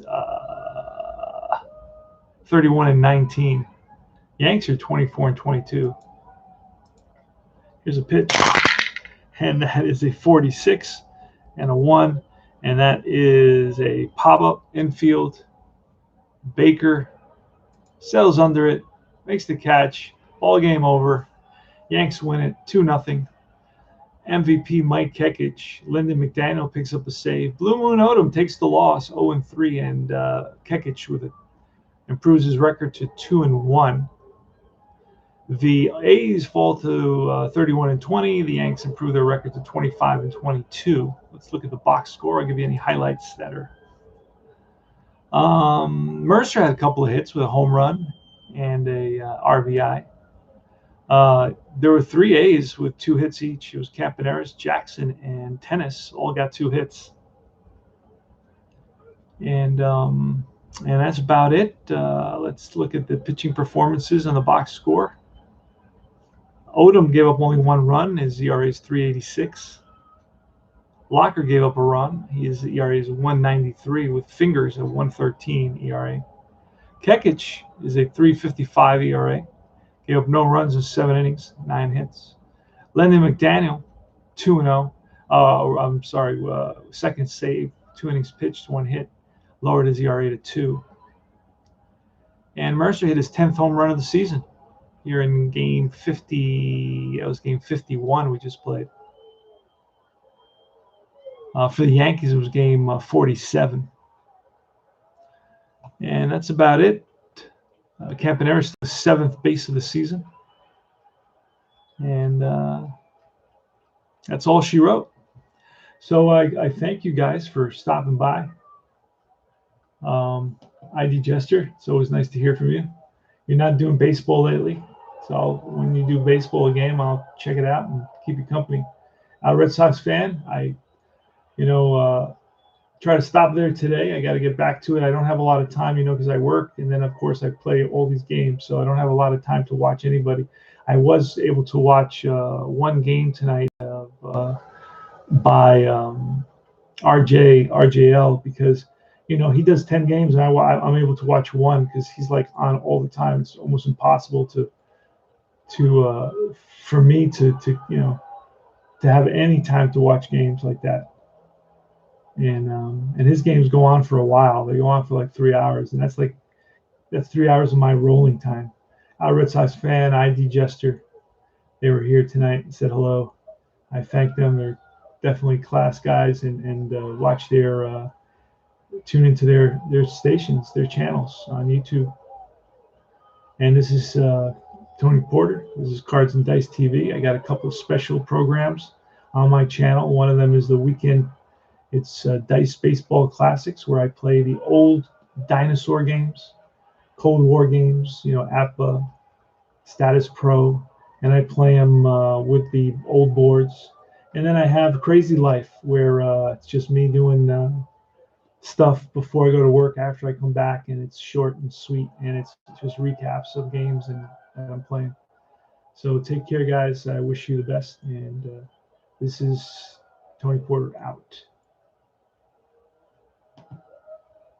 31 and 19. Yanks are 24 and 22. Here's a pitch, and that is a 46 and a 1, and that is a pop-up infield. Baker settles under it, makes the catch. Ball game over. Yanks win it 2-0. MVP Mike Kekich. Lyndon McDaniel picks up a save. Blue Moon Odom takes the loss, 0-3, and Kekich with it improves his record to 2-1. The A's fall to 31-20. The Yanks improve their record to 25-22. Let's look at the box score. I'll give you any highlights that are. Mercer had a couple of hits with a home run and a RBI. There were 3 A's with 2 hits each. It was Campaneris, Jackson, and Tennis all got 2 hits. And that's about it. Let's look at the pitching performances on the box score. Odom gave up only 1 run. His ERA is 3.86. Locker gave up a run. His ERA is 1.93 with Fingers at 1.13 ERA. Kekich is a 3.55 ERA. Gave up no runs in 7 innings, 9 hits. Lyndon McDaniel, 2-0. Second save, 2 innings pitched, 1 hit. Lowered his ERA to 2. And Mercer hit his 10th home run of the season here in game 50. It was game 51 we just played. For the Yankees, it was game 47. And that's about it. Campaneris, the 7th base of the season. And that's all she wrote. So I thank you guys for stopping by. ID Jester, it's always nice to hear from you. You're not doing baseball lately, so when you do baseball game, I'll check it out and keep you company. Red Sox fan, I try to stop there today. I got to get back to it. I don't have a lot of time, because I work, and then of course I play all these games, so I don't have a lot of time to watch anybody. I was able to watch 1 game tonight by RJL because he does 10 games, and I'm able to watch 1 because he's like on all the time. It's almost impossible for me to have any time to watch games like that. And his games go on for a while. They go on for like 3 hours, and that's 3 hours of my rolling time. Red Sox fan, ID Jester, they were here tonight and said hello. I thank them. They're definitely class guys, and watch their tune into their stations, their channels on YouTube. And this is Tony Porter. This is Cards and Dice TV. I got a couple of special programs on my channel. One of them is the weekend. It's Dice Baseball Classics, where I play the old dinosaur games, Cold War games, APA, Status Pro, and I play them with the old boards. And then I have Crazy Life, where it's just me doing stuff before I go to work, after I come back, and it's short and sweet, and it's just recaps of games that I'm playing. So take care, guys. I wish you the best, and this is Tony Porter out.